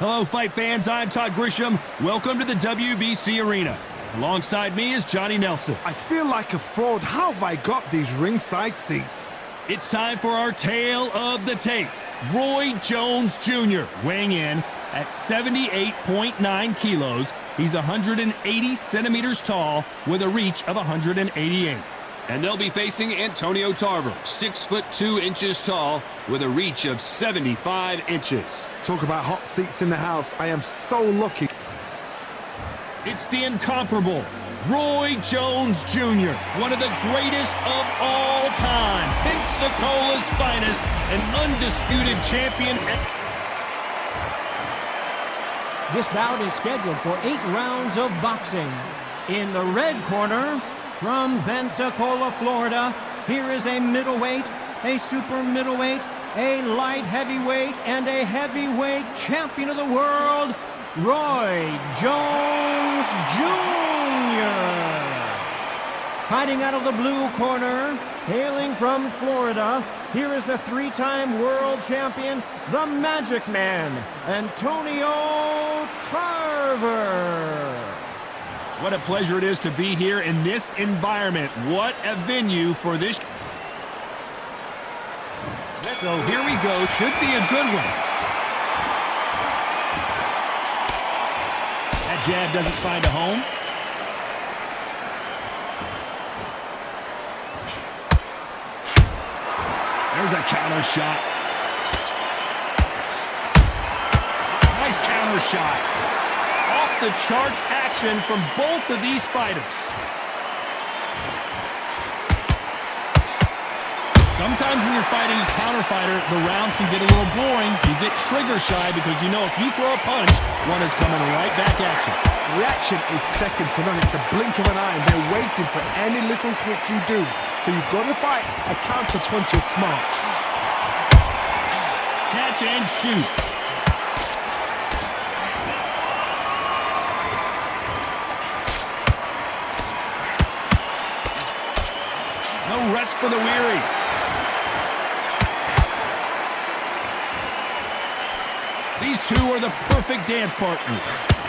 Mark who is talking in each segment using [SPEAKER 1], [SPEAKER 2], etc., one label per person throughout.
[SPEAKER 1] Hello, fight fans. I'm Todd Grisham. Welcome to the WBC Arena. Alongside me is Johnny Nelson.
[SPEAKER 2] I feel like a fraud. How have I got these ringside seats?
[SPEAKER 1] It's time for our tale of the tape. Roy Jones Jr. weighing in at 78.9 kilos. He's 180 centimeters tall with a reach of 188.
[SPEAKER 3] And they'll be facing Antonio Tarver, 6'2" tall with a reach of 75 inches.
[SPEAKER 2] Talk about hot seats in the house. I am so lucky.
[SPEAKER 1] It's the incomparable Roy Jones Jr., one of the greatest of all time, Pensacola's finest, an undisputed champion.
[SPEAKER 4] This bout is scheduled for 8 rounds of boxing. In the red corner, from Pensacola, Florida, here is a middleweight, a super middleweight, a light heavyweight, and a heavyweight champion of the world, Roy Jones Jr. Fighting out of the blue corner, hailing from Florida, here is the 3-time world champion, the Magic Man, Antonio Tarver.
[SPEAKER 1] What a pleasure it is to be here in this environment. What a venue for this. So here we go. Should be a good one. That jab doesn't find a home. There's a counter shot. Nice counter shot. Off the charts action from both of these fighters. Sometimes when you're fighting a counter fighter, the rounds can get a little boring. You get trigger shy because you know if you throw a punch, one is coming right back at you.
[SPEAKER 2] Reaction is second to none. It's the blink of an eye, and they're waiting for any little twitch you do. So you've got to fight a counter punch is smart.
[SPEAKER 1] Catch and shoot. No rest for the weary. These two are the perfect dance partners.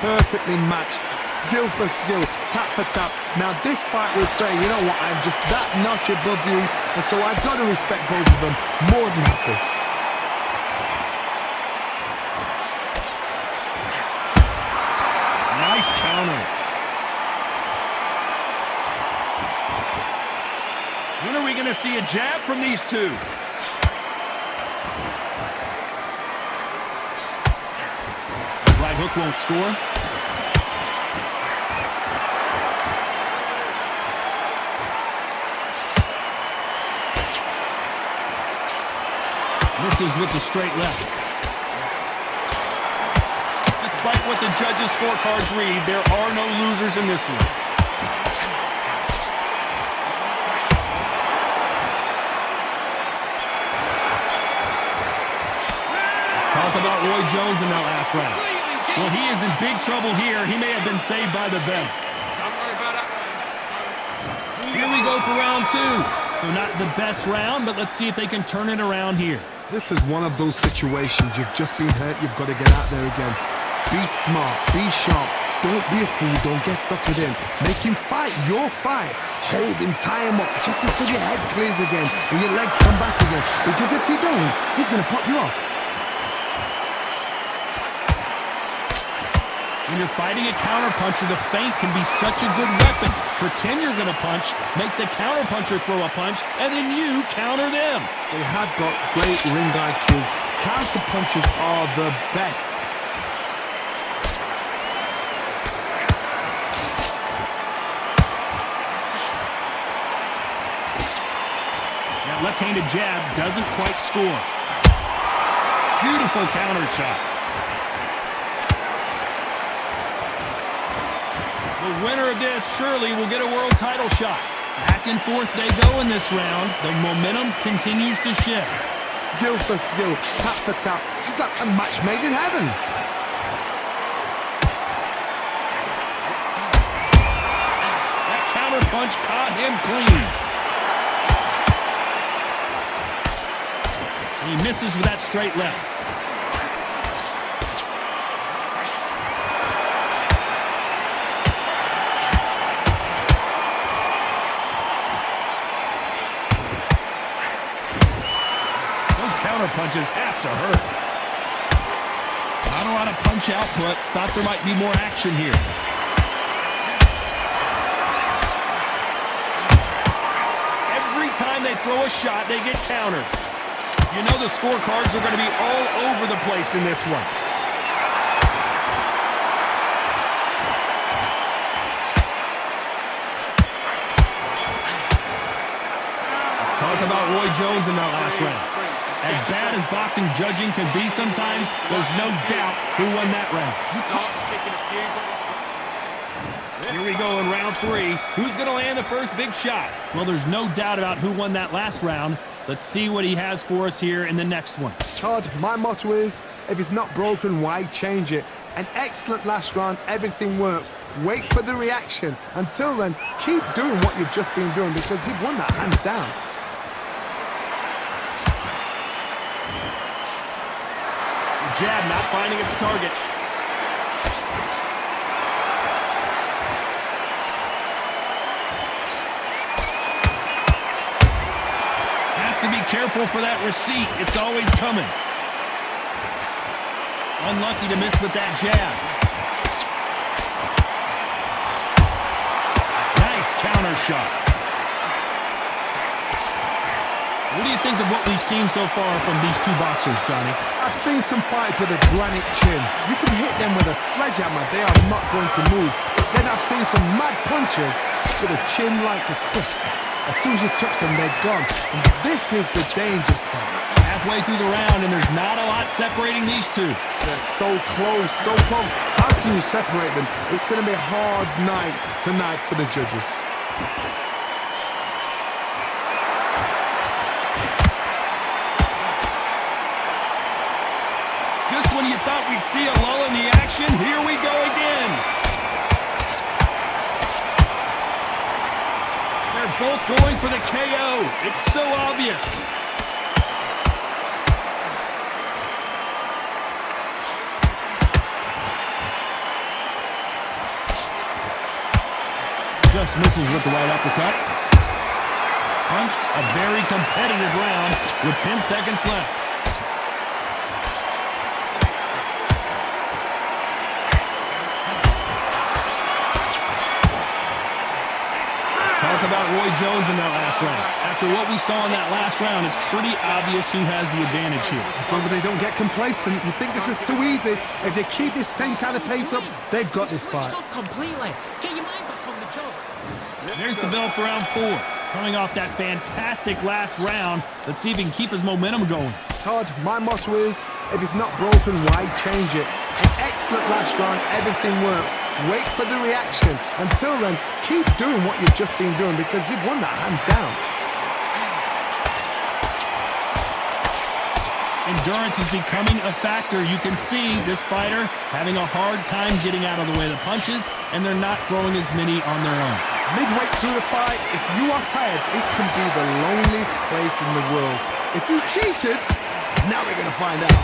[SPEAKER 2] Perfectly matched, skill for skill, tap for tap. Now this fight will say, you know what, I'm just that notch above you, and so I've got to respect both of them more than happy.
[SPEAKER 1] Nice counter. When are we going to see a jab from these two? Right hook won't score. Misses with the straight left. Despite what the judges' scorecards read, there are no losers in this one. Talk about Roy Jones in that last round. Well, he is in big trouble here. He may have been saved by the bell. Here we go for round 2. So not the best round, but let's see if they can turn it around here.
[SPEAKER 2] This is one of those situations. You've just been hurt. You've got to get out there again. Be smart. Be sharp. Don't be a fool. Don't get suckered in. Make him fight your fight. Hold him, tie him up, just until your head clears again and your legs come back again. Because if you don't, he's going to pop you off.
[SPEAKER 1] When you're fighting a counterpuncher, the feint can be such a good weapon. Pretend you're going to punch, make the counterpuncher throw a punch, and then you counter them.
[SPEAKER 2] They have got great ring IQ. Counterpunchers are the best.
[SPEAKER 1] That left-handed jab doesn't quite score. Beautiful counter shot. The winner of this surely will get a world title shot. Back and forth they go in this round. The momentum continues to shift.
[SPEAKER 2] Skill for skill, tap for tap, just like a match made in heaven.
[SPEAKER 1] That counter punch caught him clean. He misses with that straight left. counter punches have to hurt. Not a lot of punch output. Thought there might be more action here. Every time they throw a shot, they get countered. You know the scorecards are going to be all over the place in this one. Let's talk about Roy Jones in that last round. As bad as boxing judging can be sometimes, there's no doubt who won that round. Here we go in round 3. Who's going to land the first big shot? Well, there's no doubt about who won that last round. Let's see what he has for us here in the next one.
[SPEAKER 2] Todd, my motto is, if it's not broken, why change it? An excellent last round, everything works. Wait for the reaction. Until then, keep doing what you've just been doing because you've won that hands down.
[SPEAKER 1] Jab not finding its target. Has to be careful for that receipt. It's always coming. Unlucky to miss with that jab. Nice counter shot. What do you think of what we've seen so far from these two boxers, Johnny?
[SPEAKER 2] I've seen some fights with a granite chin. You can hit them with a sledgehammer, they are not going to move. Then I've seen some mad punches with a chin like a crisp. As soon as you touch them, they're gone. And this is the danger spot.
[SPEAKER 1] Halfway through the round, and there's not a lot separating these two.
[SPEAKER 2] They're so close, so close. How can you separate them? It's going to be a hard night tonight for the judges.
[SPEAKER 1] Just when you thought we'd see a lull in the action, here we go again. They're both going for the KO. It's so obvious. Just misses with the right uppercut. Punch, a very competitive round with 10 seconds left. Talk about Roy Jones in that last round. After what we saw in that last round, it's pretty obvious who has the advantage here.
[SPEAKER 2] So they don't get complacent. You think this is too easy. If they keep this same kind of pace up, they've got this fight.
[SPEAKER 5] Off completely. Get your mind back on the job.
[SPEAKER 1] There's the bell for round 4. Coming off that fantastic last round, let's see if he can keep his momentum going.
[SPEAKER 2] Todd, my motto is, if it's not broken, why change it? An excellent last round, everything works. Wait for the reaction. Until then, keep doing what you've just been doing because you've won that hands down.
[SPEAKER 1] Endurance is becoming a factor. You can see this fighter having a hard time getting out of the way of the punches, and they're not throwing as many on their own.
[SPEAKER 2] Midway through the fight, if you are tired, this can be the loneliest place in the world. If you cheated, now we're going to find out.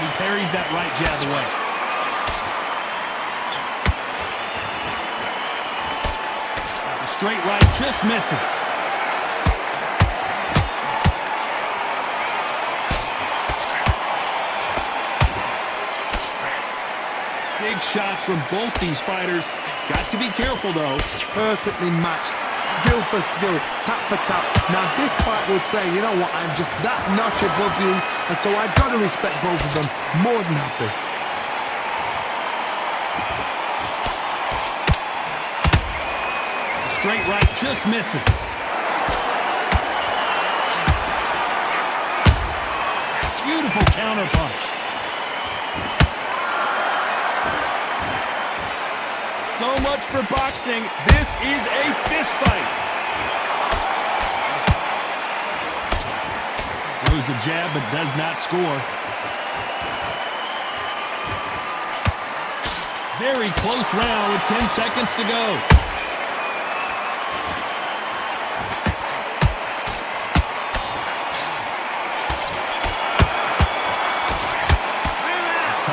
[SPEAKER 1] He parries that right jab away. The straight right just misses. Big shots from both these fighters. Got to be careful, though.
[SPEAKER 2] Perfectly matched. Skill for skill. Tap for tap. Now, this fight will say, you know what, I'm just that notch above you, and so I've got to respect both of them more than happy.
[SPEAKER 1] The straight right just misses. Beautiful counter punch. So much for boxing. This is a fist fight. Throws the jab but does not score. Very close round with 10 seconds to go.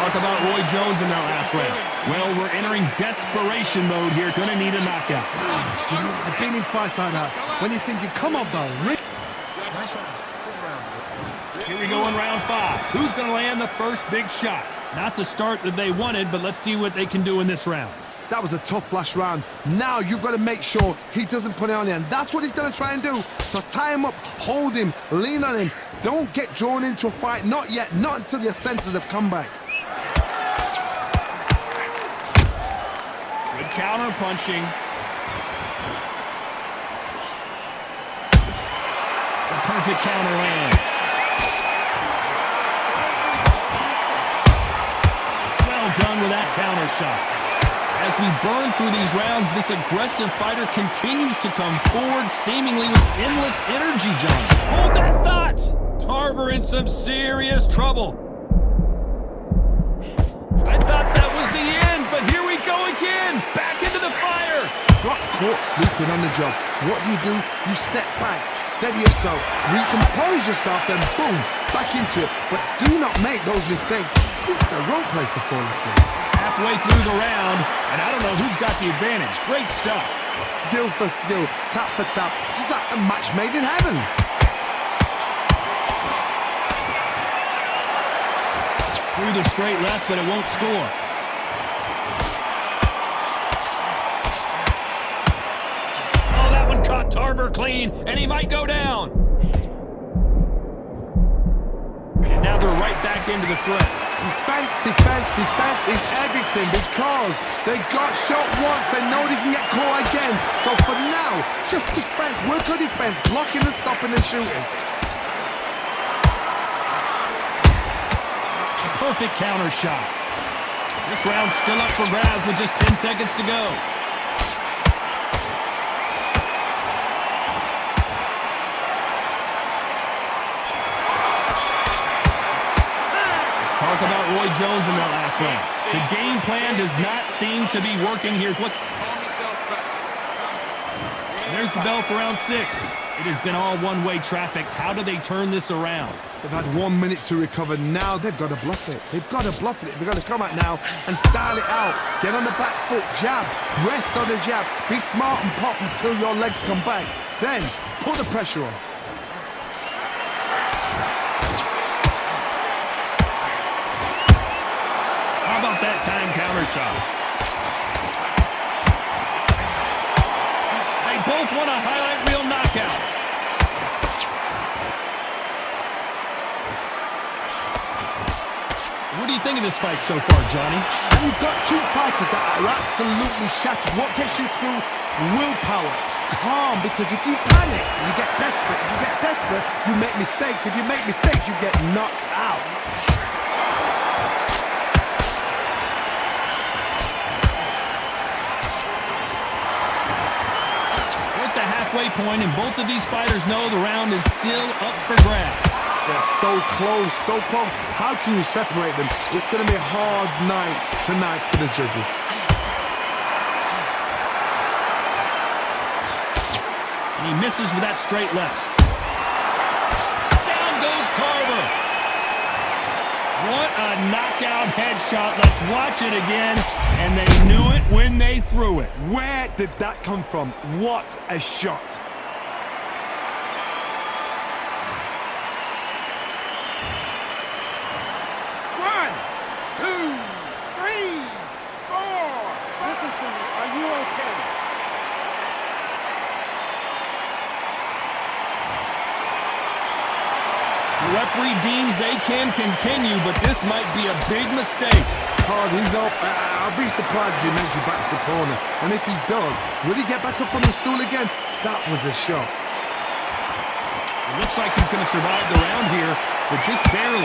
[SPEAKER 1] talk about Roy Jones in that last round. Well, we're entering desperation mode here. Gonna need a knockout.
[SPEAKER 2] You know, I've been in fights like that. When you're thinking, come on, Bo.
[SPEAKER 1] Here we go in round 5. Who's gonna land the first big shot? Not the start that they wanted, but let's see what they can do in this round.
[SPEAKER 2] That was a tough last round. Now you've got to make sure he doesn't put it on you, and that's what he's going to try and do. So tie him up, hold him, lean on him. Don't get drawn into a fight. Not yet. Not until your senses have come back.
[SPEAKER 1] Good counter punching. The perfect counter lands. Well done with that counter shot. As we burn through these rounds, this aggressive fighter continues to come forward, seemingly with endless energy, John. Hold that thought! Tarver in some serious trouble. I thought that was the end, but here we go again! Back into the fire!
[SPEAKER 2] Got caught sleeping on the job. What do? You step back, steady yourself, recompose yourself, then boom, back into it. But do not make those mistakes. This is the wrong place to fall asleep.
[SPEAKER 1] Halfway through the round, and I don't know who's got the advantage. Great stuff.
[SPEAKER 2] Skill for skill, tap for tap, just like a match made in heaven.
[SPEAKER 1] Through the straight left, but it won't score. Oh, that one caught Tarver clean, and he might go down. And now they're right back into the fray.
[SPEAKER 2] Defense, defense, defense is everything because they got shot once, they know they can get caught again. So for now, just defense, work on defense, blocking and stopping and shooting.
[SPEAKER 1] Perfect counter shot. This round's still up for grabs with just 10 seconds to go. Talk about Roy Jones in that last round. The game plan does not seem to be working here. There's the bell for round 6. It has been all one-way traffic. How do they turn this around?
[SPEAKER 2] They've had 1 minute to recover. Now they've got to bluff it. They've got to bluff it. They've got to come out now and style it out. Get on the back foot, jab, rest on the jab. Be smart and pop until your legs come back. Then put the pressure on.
[SPEAKER 1] How about that time counter shot? They both want a highlight reel knockout. What do you think of this fight so far, Johnny?
[SPEAKER 2] You've got two fighters that are absolutely shattered. What gets you through? Willpower. Calm, because if you panic, you get desperate. If you get desperate, you make mistakes. If you make mistakes, you get knocked out.
[SPEAKER 1] Halfway point, and both of these fighters know the round is still up for grabs.
[SPEAKER 2] They're so close, so close. How can you separate them? It's going to be a hard night tonight for the judges.
[SPEAKER 1] And he misses with that straight left. Down goes Tarver. What a knockout headshot. Let's watch it again. And they knew it when they threw it.
[SPEAKER 2] Where did that come from? What a shot.
[SPEAKER 6] One, two, three, four. Listen to me. Are you okay?
[SPEAKER 1] The referee deems they can continue, but this might be a big mistake.
[SPEAKER 2] Hard, he's up. I'll be surprised if he makes it back to the corner. And if he does, will he get back up on the stool again? That was a shot.
[SPEAKER 1] It looks like he's going to survive the round here, but just barely.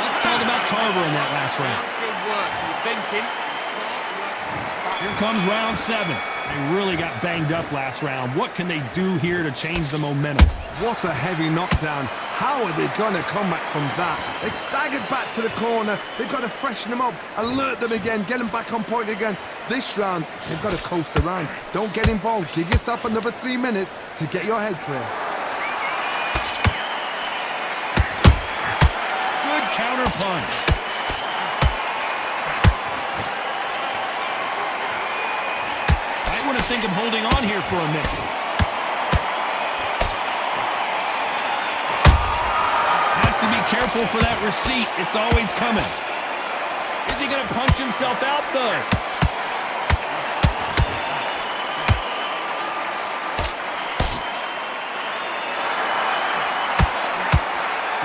[SPEAKER 1] Let's talk about Tarver in that last round.
[SPEAKER 6] Good work. You thinking?
[SPEAKER 1] Here comes round 7. They really got banged up last round. What can they do here to change the momentum?
[SPEAKER 2] What a heavy knockdown. How are they going to come back from that? They staggered back to the corner. They've got to freshen them up, alert them again, get them back on point again. This round, they've got to coast around. Don't get involved. Give yourself another 3 minutes to get your head clear.
[SPEAKER 1] Good counter punch. Might want to think of holding on here for a minute. Careful for that receipt. It's always coming. Is he going to punch himself out, though?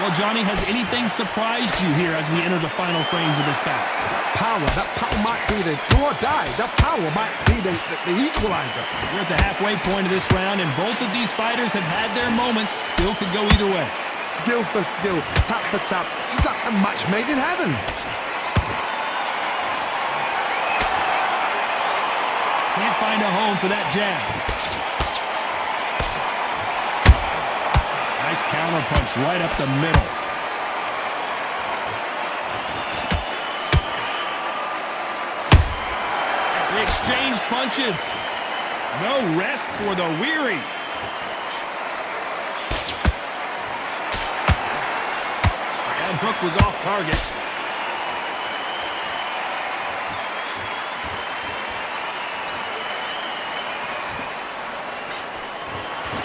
[SPEAKER 1] Well, Johnny, has anything surprised you here as we enter the final frames of this bout?
[SPEAKER 2] Power. That power might be the do or die. That power might be the equalizer.
[SPEAKER 1] We're at the halfway point of this round, and both of these fighters have had their moments. Still could go either way.
[SPEAKER 2] Skill for skill, tap for tap, just like a match made in heaven.
[SPEAKER 1] Can't find a home for that jab. Nice counter punch right up the middle. They exchange punches. No rest for the weary. Hook was off target.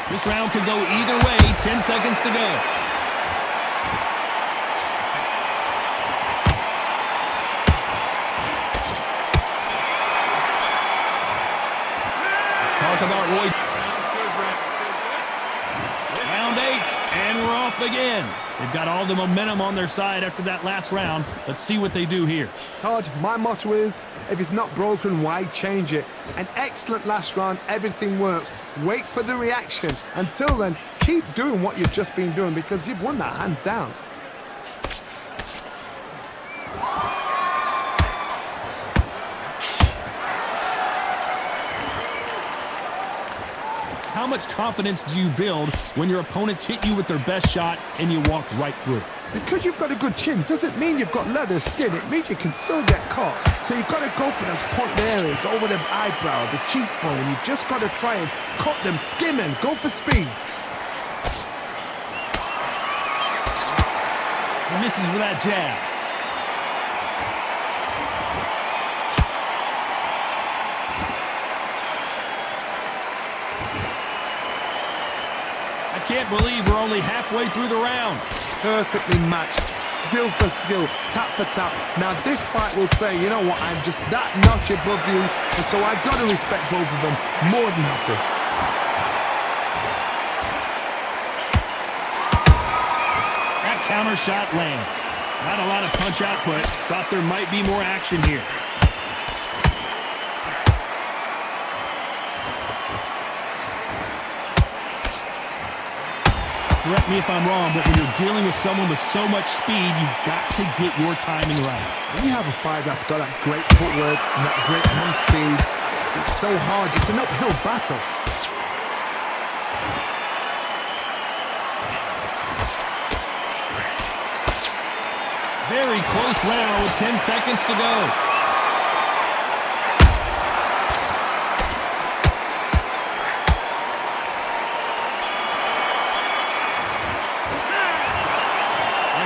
[SPEAKER 1] This round could go either way. 10 seconds to go. Let's talk about Roy. Round 8, and we're off again. They've got all the momentum on their side after that last round. Let's see what they do here.
[SPEAKER 2] Todd, my motto is, if it's not broken, why change it? An excellent last round, everything works. Wait for the reaction. Until then, keep doing what you've just been doing because you've won that hands down.
[SPEAKER 1] How much confidence do you build when your opponents hit you with their best shot and you walked right through?
[SPEAKER 2] Because you've got a good chin doesn't mean you've got leather skin. It means you can still get caught. So you've got to go for those point areas, over the eyebrow, the cheekbone. You've just got to try and cut them, skim them, go for speed.
[SPEAKER 1] He misses with that jab. I can't believe we're only halfway through the round.
[SPEAKER 2] Perfectly matched, skill for skill, tap for tap. Now this fight will say, you know what, I'm just that notch above you, and so I've got to respect both of them more than happy.
[SPEAKER 1] That counter shot lands. Not a lot of punch output. Thought there might be more action here. Correct me if I'm wrong, but when you're dealing with someone with so much speed, you've got to get your timing right.
[SPEAKER 2] When you have a fight that's got that great footwork and that great hand speed, it's so hard. It's an uphill battle.
[SPEAKER 1] Very close round with 10 seconds to go.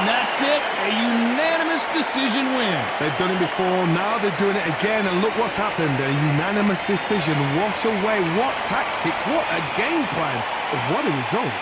[SPEAKER 1] That's it, a unanimous decision win.
[SPEAKER 2] They've done it before, now they're doing it again, and look what's happened. A unanimous decision. What a way, what tactics, what a game plan, what a result.